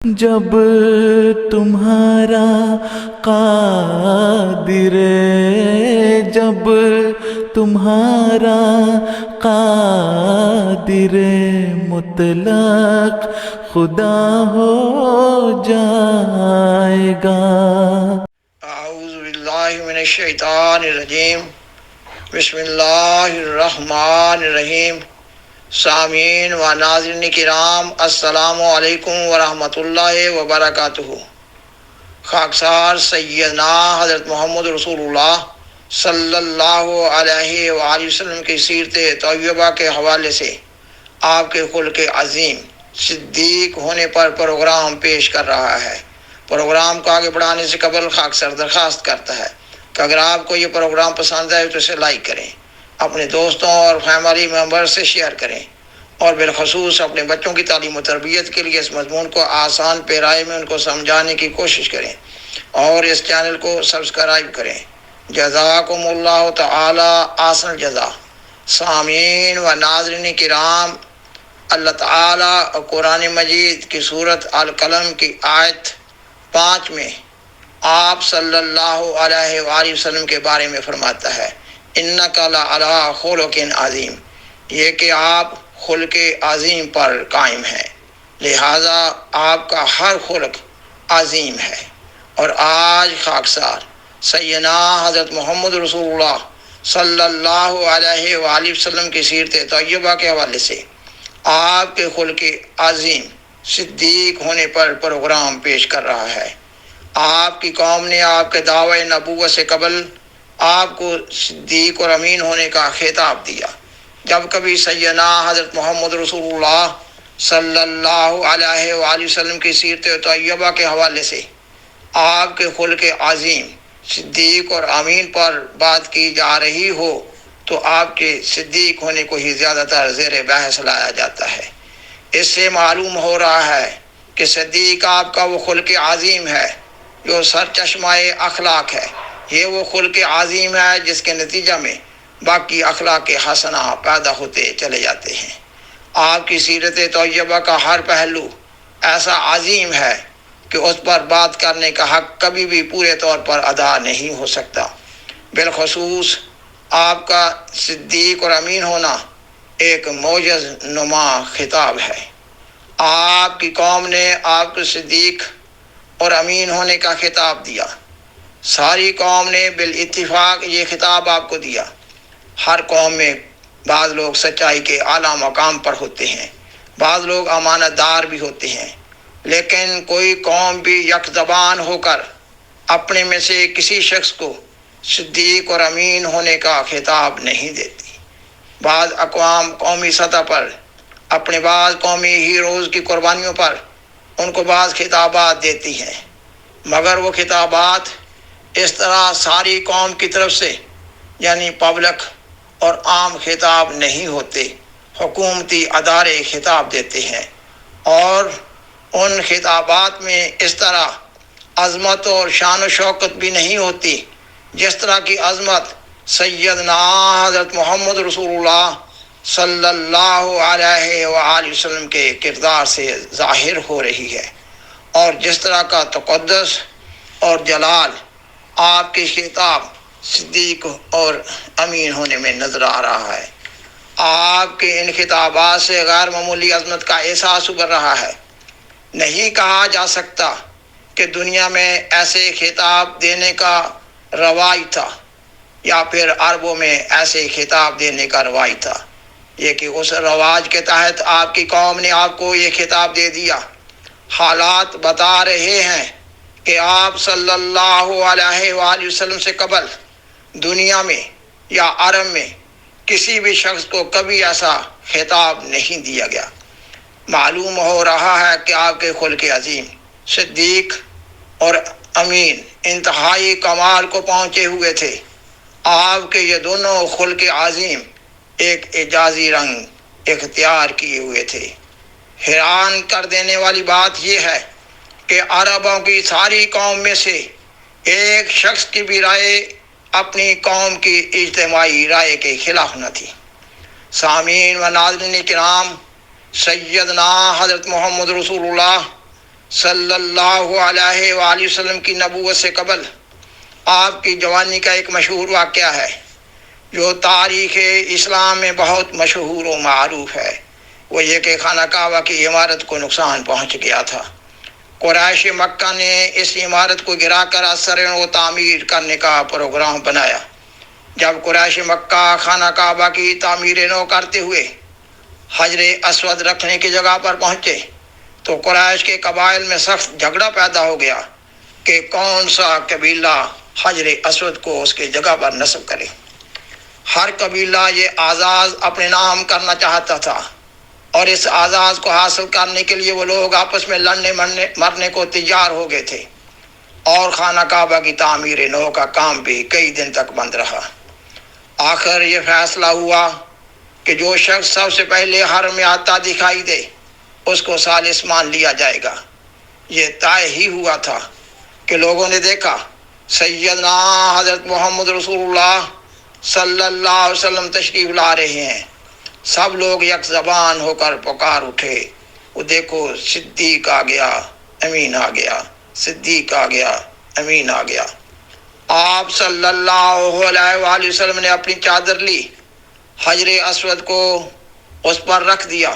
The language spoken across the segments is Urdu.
جب تمہارا قادر، جب تمہارا قادر مطلق خدا ہو جائے گا۔ اعوذ باللہ من الشیطان الرجیم، بسم اللہ الرحمن الرحیم۔ سامعین و ناظرین کرام، السلام علیکم ورحمۃ اللہ وبرکاتہ۔ خاکسار سیدنا حضرت محمد رسول اللہ صلی اللہ علیہ وآلہ وسلم کی سیرت طیبہ کے حوالے سے آپ کے خلق عظیم صدیق ہونے پر پروگرام پیش کر رہا ہے۔ پروگرام کو آگے بڑھانے سے قبل خاکسار درخواست کرتا ہے کہ اگر آپ کو یہ پروگرام پسند آئے تو اسے لائک کریں، اپنے دوستوں اور فیملی ممبر سے شیئر کریں، اور بالخصوص اپنے بچوں کی تعلیم و تربیت کے لیے اس مضمون کو آسان پیرائے میں ان کو سمجھانے کی کوشش کریں، اور اس چینل کو سبسکرائب کریں۔ جزاکم اللہ تعالی احسن الجزا۔ سامعین و ناظرین کرام، اللہ تعالیٰ قرآن مجید کی سورت القلم کی آیت 5 میں آپ صلی اللہ علیہ وآلہ وسلم کے بارے میں فرماتا ہے، اِنَّکَ لَعَلَىٰ خُلُقٍ عَظِیمٍ، یہ کہ آپ خلق عظیم پر قائم ہیں، لہٰذا آپ کا ہر خلق عظیم ہے۔ اور آج خاکسار سیدنا حضرت محمد رسول اللہ صلی اللہ علیہ وآلہ وسلم کی سیرت طیبہ کے حوالے سے آپ کے خلق عظیم صدیق ہونے پر پروگرام پیش کر رہا ہے۔ آپ کی قوم نے آپ کے دعوی نبوت سے قبل آپ کو صدیق اور امین ہونے کا خطاب دیا۔ جب کبھی سیدنا حضرت محمد رسول اللہ صلی اللہ علیہ وآلہ وسلم کی سیرت طیبہ کے حوالے سے آپ کے خلق عظیم صدیق اور امین پر بات کی جا رہی ہو تو آپ کے صدیق ہونے کو ہی زیادہ تر زیر بحث لایا جاتا ہے۔ اس سے معلوم ہو رہا ہے کہ صدیق آپ کا وہ خلق عظیم ہے جو سرچشمہ اخلاق ہے۔ یہ وہ خلق عظیم ہے جس کے نتیجہ میں باقی اخلاق حسنہ پیدا ہوتے چلے جاتے ہیں۔ آپ کی سیرت طیبہ کا ہر پہلو ایسا عظیم ہے کہ اس پر بات کرنے کا حق کبھی بھی پورے طور پر ادا نہیں ہو سکتا۔ بالخصوص آپ کا صدیق اور امین ہونا ایک معجز نما خطاب ہے۔ آپ کی قوم نے آپ کو صدیق اور امین ہونے کا خطاب دیا۔ ساری قوم نے بالاتفاق یہ خطاب آپ کو دیا۔ ہر قوم میں بعض لوگ سچائی کے اعلیٰ مقام پر ہوتے ہیں، بعض لوگ امانت دار بھی ہوتے ہیں، لیکن کوئی قوم بھی یک زبان ہو کر اپنے میں سے کسی شخص کو صدیق اور امین ہونے کا خطاب نہیں دیتی۔ بعض اقوام قومی سطح پر اپنے بعض قومی ہیروز کی قربانیوں پر ان کو بعض خطابات دیتی ہیں، مگر وہ خطابات اس طرح ساری قوم کی طرف سے یعنی پبلک اور عام خطاب نہیں ہوتے، حکومتی ادارے خطاب دیتے ہیں، اور ان خطابات میں اس طرح عظمت اور شان و شوکت بھی نہیں ہوتی جس طرح کی عظمت سیدنا حضرت محمد رسول اللہ صلی اللہ علیہ وآلہ وسلم کے کردار سے ظاہر ہو رہی ہے، اور جس طرح کا تقدس اور جلال آپ کے خطاب صدیق اور امین ہونے میں نظر آ رہا ہے۔ آپ کے ان خطابات سے غیر معمولی عظمت کا احساس ابھر رہا ہے۔ نہیں کہا جا سکتا کہ دنیا میں ایسے خطاب دینے کا رواج تھا یا پھر عربوں میں ایسے خطاب دینے کا رواج تھا، یہ کہ اس رواج کے تحت آپ کی قوم نے آپ کو یہ خطاب دے دیا۔ حالات بتا رہے ہیں کہ آپ صلی اللہ علیہ وآلہ وسلم سے قبل دنیا میں یا عرب میں کسی بھی شخص کو کبھی ایسا خطاب نہیں دیا گیا۔ معلوم ہو رہا ہے کہ آپ کے خلق عظیم صدیق اور امین انتہائی کمال کو پہنچے ہوئے تھے۔ آپ کے یہ دونوں خلق عظیم ایک اعجازی رنگ اختیار کیے ہوئے تھے۔ حیران کر دینے والی بات یہ ہے کہ عربوں کی ساری قوم میں سے ایک شخص کی بھی رائے اپنی قوم کی اجتماعی رائے کے خلاف نہ تھی۔ سامعین و ناظرین کرام، سیدنا حضرت محمد رسول اللہ صلی اللہ علیہ وآلہ وسلم کی نبوت سے قبل آپ کی جوانی کا ایک مشہور واقعہ ہے جو تاریخ اسلام میں بہت مشہور و معروف ہے۔ وہ یہ کہ خانہ کعبہ کی عمارت کو نقصان پہنچ گیا تھا۔ قریش مکہ نے اس عمارت کو گرا کر اثر و تعمیر کرنے کا پروگرام بنایا۔ جب قریش مکہ خانہ کعبہ کی تعمیر نو کرتے ہوئے حجر اسود رکھنے کی جگہ پر پہنچے تو قریش کے قبائل میں سخت جھگڑا پیدا ہو گیا کہ کون سا قبیلہ حجر اسود کو اس کی جگہ پر نصب کرے۔ ہر قبیلہ یہ اعزاز اپنے نام کرنا چاہتا تھا اور اس اعزاز کو حاصل کرنے کے لیے وہ لوگ آپس میں لڑنے مرنے کو تیار ہو گئے تھے، اور خانہ کعبہ کی تعمیر نو کا کام بھی کئی دن تک بند رہا۔ آخر یہ فیصلہ ہوا کہ جو شخص سب سے پہلے حرم میں آتا دکھائی دے اس کو ثالث مان لیا جائے گا۔ یہ طے ہی ہوا تھا کہ لوگوں نے دیکھا سیدنا حضرت محمد رسول اللہ صلی اللہ علیہ وسلم تشریف لا رہے ہیں۔ سب لوگ یک زبان ہو کر پکار اٹھے، وہ دیکھو صدیق آ گیا، امین آ گیا، صدیق آ گیا، امین آ گیا۔ آپ صلی اللہ علیہ وآلہ وسلم نے اپنی چادر لی، حجر اسود کو اس پر رکھ دیا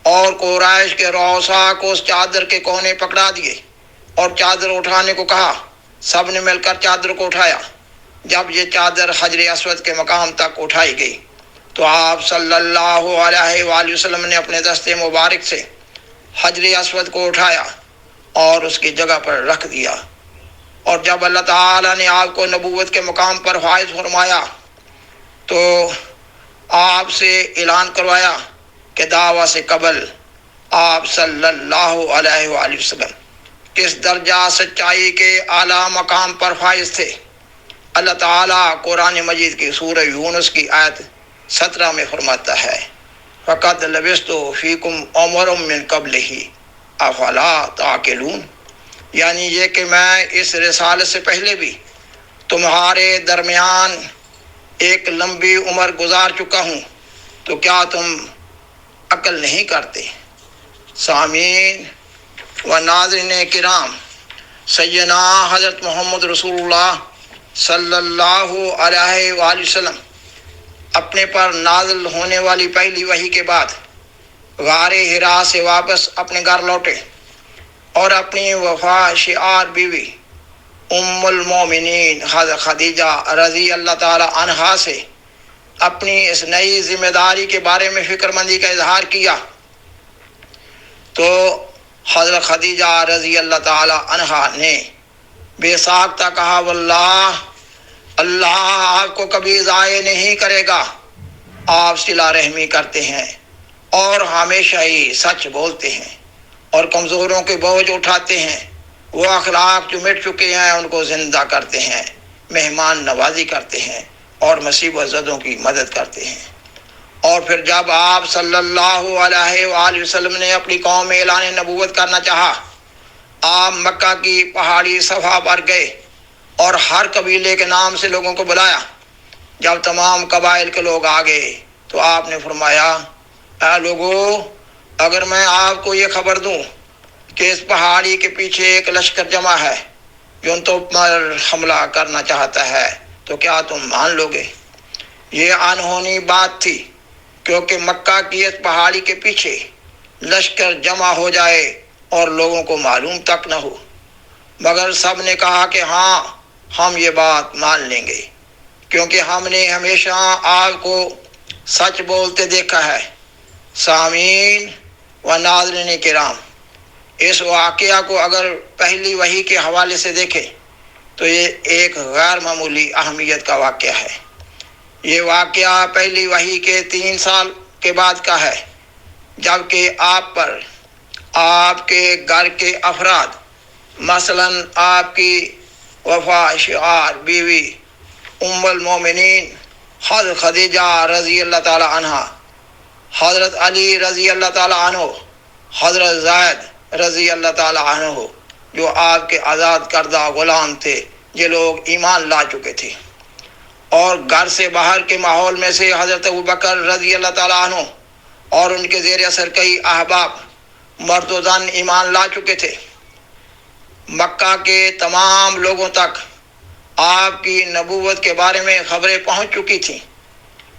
اور قریش کے رؤسا کو اس چادر کے کونے پکڑا دیے اور چادر اٹھانے کو کہا۔ سب نے مل کر چادر کو اٹھایا۔ جب یہ چادر حجر اسود کے مقام تک اٹھائی گئی تو آپ صلی اللہ علیہ وآلہ وسلم نے اپنے دستے مبارک سے حجر اسود کو اٹھایا اور اس کی جگہ پر رکھ دیا۔ اور جب اللہ تعالیٰ نے آپ کو نبوت کے مقام پر فائز فرمایا تو آپ سے اعلان کروایا کہ دعویٰ سے قبل آپ صلی اللہ علیہ وآلہ وسلم کس درجہ سچائی کے اعلیٰ مقام پر فائز تھے۔ اللہ تعالیٰ قرآن مجید کی سورہ یونس کی آیت 17 میں فرماتا ہے فَقَدْ لَبِثْتُ فِيكُمْ عُمَرًا مِّن قَبْلِهِ أَفَلَا تَعْقِلُونَ، یعنی یہ کہ میں اس رسالت سے پہلے بھی تمہارے درمیان ایک لمبی عمر گزار چکا ہوں، تو کیا تم عقل نہیں کرتے۔ سامعین و ناظرین کرام، سیدنا حضرت محمد رسول اللہ صلی اللہ علیہ وآلہ وسلم اپنے پر نازل ہونے والی پہلی وحی کے بعد غار حرا سے واپس اپنے گھر لوٹے اور اپنی وفا شعار بیوی ام المومنین حضرت خدیجہ رضی اللہ تعالی عنہا سے اپنی اس نئی ذمہ داری کے بارے میں فکر مندی کا اظہار کیا تو حضرت خدیجہ رضی اللہ تعالی عنہا نے بے ساختہ کہا واللہ اللہ آپ کو کبھی ضائع نہیں کرے گا، آپ صلہ رحمی کرتے ہیں اور ہمیشہ ہی سچ بولتے ہیں اور کمزوروں کے بوجھ اٹھاتے ہیں، وہ اخلاق جو مٹ چکے ہیں ان کو زندہ کرتے ہیں، مہمان نوازی کرتے ہیں اور مصیبت زدوں کی مدد کرتے ہیں۔ اور پھر جب آپ صلی اللہ علیہ وآلہ وسلم نے اپنی قوم میں اعلان نبوت کرنا چاہا، آپ مکہ کی پہاڑی صفا پر گئے اور ہر قبیلے کے نام سے لوگوں کو بلایا۔ جب تمام قبائل کے لوگ آ گئے تو آپ نے فرمایا اے لوگو، اگر میں آپ کو یہ خبر دوں کہ اس پہاڑی کے پیچھے ایک لشکر جمع ہے جو ان پر حملہ کرنا چاہتا ہے تو کیا تم مان لو گے؟ یہ انہونی بات تھی، کیونکہ مکہ کی اس پہاڑی کے پیچھے لشکر جمع ہو جائے اور لوگوں کو معلوم تک نہ ہو، مگر سب نے کہا کہ ہاں ہم یہ بات مان لیں گے، کیونکہ ہم نے ہمیشہ آپ کو سچ بولتے دیکھا ہے۔ سامعین و ناظرین کرام، اس واقعہ کو اگر پہلی وحی کے حوالے سے دیکھیں تو یہ ایک غیر معمولی اہمیت کا واقعہ ہے۔ یہ واقعہ پہلی وحی کے 3 سال کے بعد کا ہے، جبکہ آپ پر آپ کے گھر کے افراد مثلاً آپ کی وفا شعار بیوی ام المومنین حضرت خدیجہ رضی اللہ تعالی عنہ، حضرت علی رضی اللہ تعالی عنہ، حضرت زید رضی اللہ تعالی عنہ جو آپ کے آزاد کردہ غلام تھے، یہ لوگ ایمان لا چکے تھے، اور گھر سے باہر کے ماحول میں سے حضرت ابوبکر رضی اللہ تعالیٰ عنہ اور ان کے زیر اثر کئی احباب مرد و زن ایمان لا چکے تھے۔ مکہ کے تمام لوگوں تک آپ کی نبوت کے بارے میں خبریں پہنچ چکی تھیں۔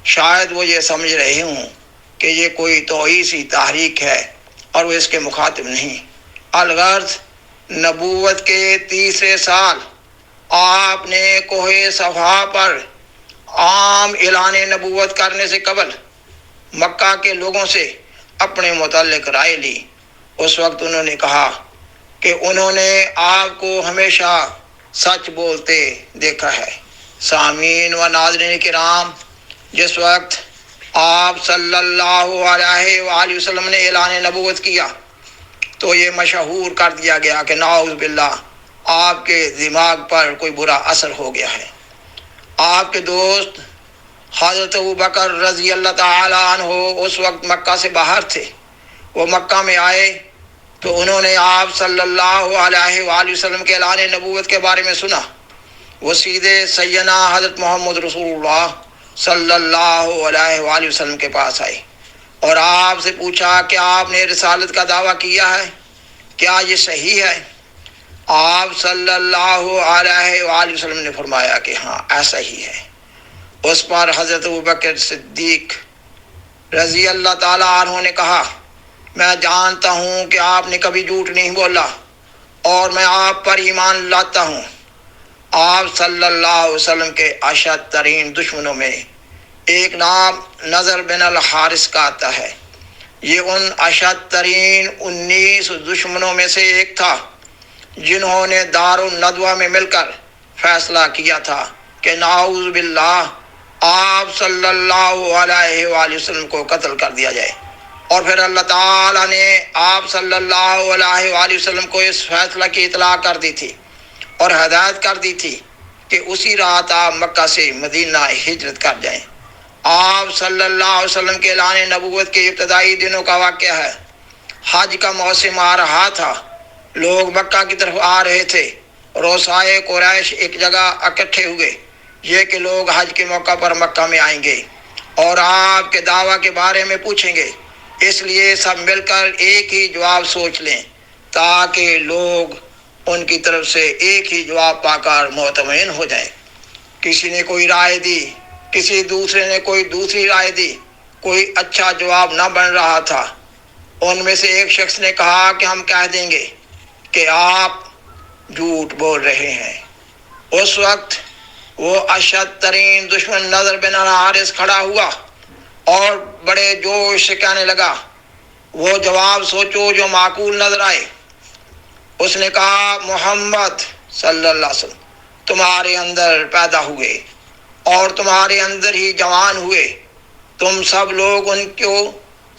شاید وہ یہ سمجھ رہے ہوں کہ یہ کوئی توعیسی تحریک ہے اور وہ اس کے مخاطب نہیں۔ الغرض نبوت کے تیسرے سال آپ نے کوہ صفا پر عام اعلان نبوت کرنے سے قبل مکہ کے لوگوں سے اپنے متعلق رائے لی۔ اس وقت انہوں نے کہا کہ انہوں نے آپ کو ہمیشہ سچ بولتے دیکھا ہے۔ سامعین و ناظرین کرام، جس وقت آپ صلی اللہ علیہ وآلہ وسلم نے اعلان نبوت کیا تو یہ مشہور کر دیا گیا کہ نعوذ باللہ آپ کے دماغ پر کوئی برا اثر ہو گیا ہے۔ آپ کے دوست حضرت ابوبکر رضی اللہ تعالیٰ عنہ اس وقت مکہ سے باہر تھے۔ وہ مکہ میں آئے تو انہوں نے آپ صلی اللہ علیہ وآلہ وسلم کے اعلان نبوت کے بارے میں سنا۔ وہ سیدھے سیدنا حضرت محمد رسول اللہ صلی اللہ علیہ وآلہ وسلم کے پاس آئے اور آپ سے پوچھا کہ آپ نے رسالت کا دعویٰ کیا ہے، کیا یہ صحیح ہے؟ آپ صلی اللہ علیہ وآلہ وسلم نے فرمایا کہ ہاں ایسا ہی ہے۔ اس پر حضرت ابوبکر صدیق رضی اللہ تعالیٰ عنہ نے کہا، میں جانتا ہوں کہ آپ نے کبھی جھوٹ نہیں بولا اور میں آپ پر ایمان لاتا ہوں۔ آپ صلی اللہ علیہ وسلم کے اشد ترین دشمنوں میں ایک نام نضر بن الحارث کا آتا ہے۔ یہ ان اشد ترین 19 دشمنوں میں سے ایک تھا جنہوں نے دار الندوہ میں مل کر فیصلہ کیا تھا کہ نعوذ باللہ آپ صلی اللہ علیہ وآلہ وسلم کو قتل کر دیا جائے، اور پھر اللہ تعالیٰ نے آپ صلی اللہ علیہ وآلہ وسلم کو اس فیصلہ کی اطلاع کر دی تھی اور ہدایت کر دی تھی کہ اسی رات آپ مکہ سے مدینہ ہجرت کر جائیں۔ آپ صلی اللہ علیہ وسلم کے اعلان نبوت کے ابتدائی دنوں کا واقعہ ہے۔ حج کا موسم آ رہا تھا، لوگ مکہ کی طرف آ رہے تھے۔ روسائے قریش ایک جگہ اکٹھے ہوئے، یہ کہ لوگ حج کے موقع پر مکہ میں آئیں گے اور آپ کے دعویٰ کے بارے میں پوچھیں گے، اس لیے سب مل کر ایک ہی جواب سوچ لیں تاکہ لوگ ان کی طرف سے ایک ہی جواب پا کر مطمئن ہو جائیں۔ کسی نے کوئی رائے دی، کسی دوسرے نے کوئی دوسری رائے دی، کوئی اچھا جواب نہ بن رہا تھا۔ ان میں سے ایک شخص نے کہا کہ ہم کہہ دیں گے کہ آپ جھوٹ بول رہے ہیں۔ اس وقت وہ اشد ترین دشمن نضر بن الحارث کھڑا ہوا اور بڑے جوش سے کہنے لگا، وہ جواب سوچو جو معقول نظر آئے۔ اس نے کہا، محمد صلی اللہ علیہ وسلم تمہارے اندر پیدا ہوئے اور تمہارے اندر ہی جوان ہوئے، تم سب لوگ ان کو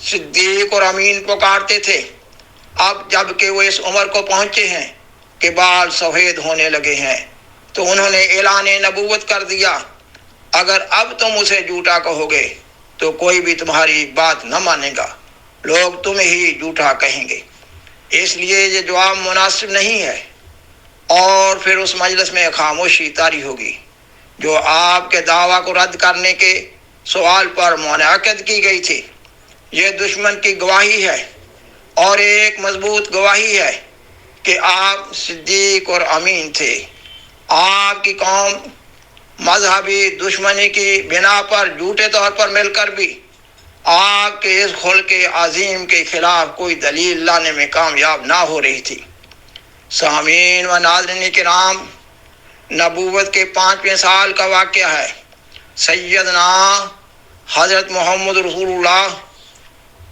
صدیق اور امین پکارتے تھے۔ اب جب کہ وہ اس عمر کو پہنچے ہیں کہ بال سفید ہونے لگے ہیں تو انہوں نے اعلان نبوت کر دیا۔ اگر اب تم اسے جھوٹا کہو گے تو کوئی بھی تمہاری بات نہ مانے گا، لوگ تمہیں ہی جھوٹا کہیں گے، اس لیے یہ جواب مناسب نہیں ہے۔ اور پھر اس مجلس میں خاموشی طاری ہوگی جو آپ کے دعویٰ کو رد کرنے کے سوال پر منعقد کی گئی تھی۔ یہ دشمن کی گواہی ہے اور ایک مضبوط گواہی ہے کہ آپ صدیق اور امین تھے۔ آپ کی قوم مذہبی دشمنی کی بنا پر جھوٹے طور پر مل کر بھی آپ کے اس خلق عظیم کے خلاف کوئی دلیل لانے میں کامیاب نہ ہو رہی تھی۔ سامعین و ناظرین کرام، نبوت کے 5ویں سال کا واقعہ ہے۔ سیدنا حضرت محمد رسول اللہ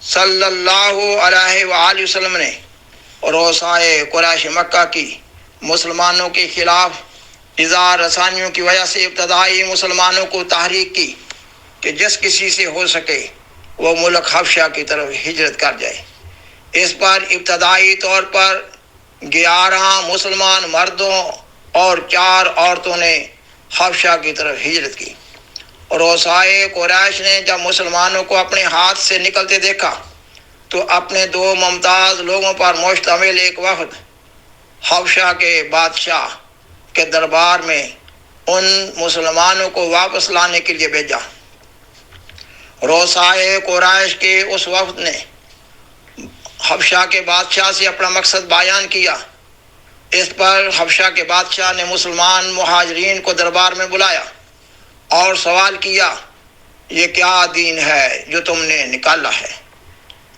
صلی اللہ علیہ وآلہ وسلم نے روسائے قریش مکہ کی مسلمانوں کے خلاف اظہار رسانیوں کی وجہ سے ابتدائی مسلمانوں کو تحریک کی کہ جس کسی سے ہو سکے وہ ملک حبشہ کی طرف ہجرت کر جائے۔ اس پر ابتدائی طور پر 11 مسلمان مردوں اور 4 عورتوں نے حبشہ کی طرف ہجرت کی۔ روسائے قریش نے جب مسلمانوں کو اپنے ہاتھ سے نکلتے دیکھا تو اپنے 2 ممتاز لوگوں پر مشتمل ایک وفد حبشہ کے بادشاہ کے دربار میں ان مسلمانوں کو واپس لانے کے لیے بھیجا۔ روسائے قریش کے اس وفد نے حبشہ کے بادشاہ سے اپنا مقصد بیان کیا۔ اس پر حبشہ کے بادشاہ نے مسلمان مہاجرین کو دربار میں بلایا اور سوال کیا، یہ کیا دین ہے جو تم نے نکالا ہے؟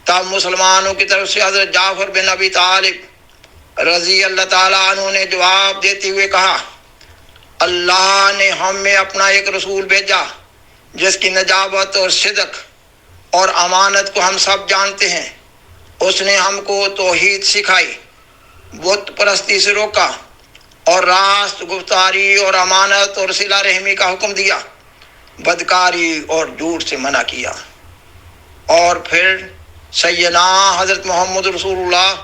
تب مسلمانوں کی طرف سے حضرت جعفر بن ابی طالب رضی اللہ تعالیٰ عنہ نے جواب دیتے ہوئے کہا، اللہ نے ہم میں اپنا ایک رسول بھیجا جس کی نجابت اور صدق اور امانت کو ہم سب جانتے ہیں۔ اس نے ہم کو توحید سکھائی، بت پرستی سے روکا اور راست گفتاری اور امانت اور صلہ رحمی کا حکم دیا، بدکاری اور جھوٹ سے منع کیا۔ اور پھر سیدنا حضرت محمد رسول اللہ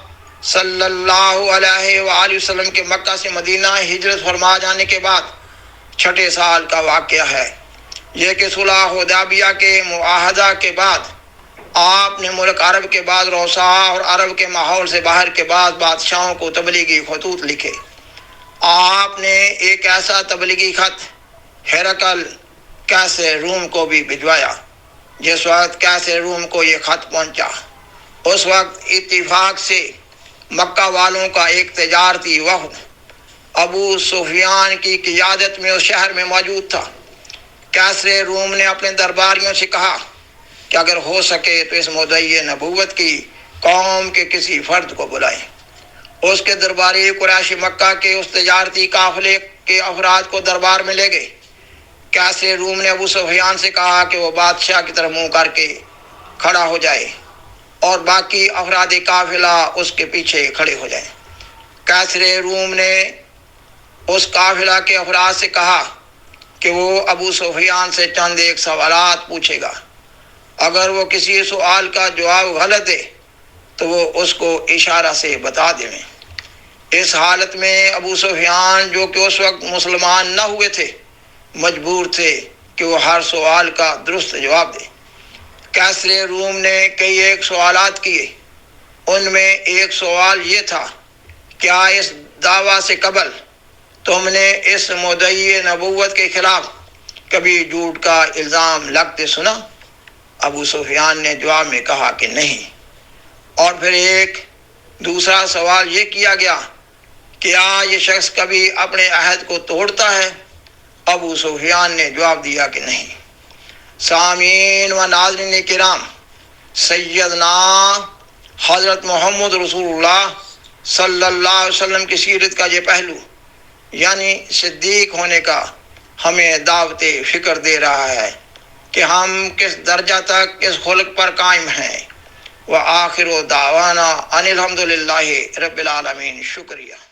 صلی اللہ علیہ وآلہ وسلم کے مکہ سے مدینہ ہجرت فرما جانے کے بعد چھٹے سال کا واقعہ ہے یہ کہ صلح حدیبیہ کے معاہدہ کے بعد آپ نے ملک عرب کے بعد روسا اور عرب کے ماحول سے باہر کے بعد بادشاہوں کو تبلیغی خطوط لکھے۔ آپ نے ایک ایسا تبلیغی خط ہرقل قیصر روم کو بھی بھجوایا۔ جس وقت قیصر روم کو یہ خط پہنچا، اس وقت اتفاق سے مکہ والوں کا ایک تجارتی وفد ابو سفیان کی قیادت میں اس شہر میں موجود تھا۔ قیصر روم نے اپنے درباریوں سے کہا کہ اگر ہو سکے تو اس مدعی نبوت کی قوم کے کسی فرد کو بلائیں۔ اس کے درباری قریش مکہ کے اس تجارتی قافلے کے افراد کو دربار میں لے گئے۔ قیصر روم نے ابو سفیان سے کہا کہ وہ بادشاہ کی طرف منہ کر کے کھڑا ہو جائے اور باقی افراد قافلہ اس کے پیچھے کھڑے ہو جائیں۔ قیصر روم نے اس قافلہ کے افراد سے کہا کہ وہ ابو سفیان سے چند ایک سوالات پوچھے گا، اگر وہ کسی سوال کا جواب غلط دے تو وہ اس کو اشارہ سے بتا دیں۔ اس حالت میں ابو سفیان جو کہ اس وقت مسلمان نہ ہوئے تھے مجبور تھے کہ وہ ہر سوال کا درست جواب دے۔ قیصر روم نے کئی ایک سوالات کیے، ان میں ایک سوال یہ تھا، کیا اس دعویٰ سے قبل تم نے اس مدعی نبوت کے خلاف کبھی جھوٹ کا الزام لگتے سنا؟ ابو سفیان نے جواب میں کہا کہ نہیں۔ اور پھر ایک دوسرا سوال یہ کیا گیا، کیا یہ شخص کبھی اپنے عہد کو توڑتا ہے؟ ابو سفیان نے جواب دیا کہ نہیں۔ سامعین و ناظرین کرام، سیدنا حضرت محمد رسول اللہ صلی اللہ علیہ وسلم کی سیرت کا یہ پہلو یعنی صدیق ہونے کا ہمیں دعوت فکر دے رہا ہے کہ ہم کس درجہ تک اس خلق پر قائم ہیں۔ وآخر دعوانا ان الحمدللہ رب العالمین۔ شکریہ۔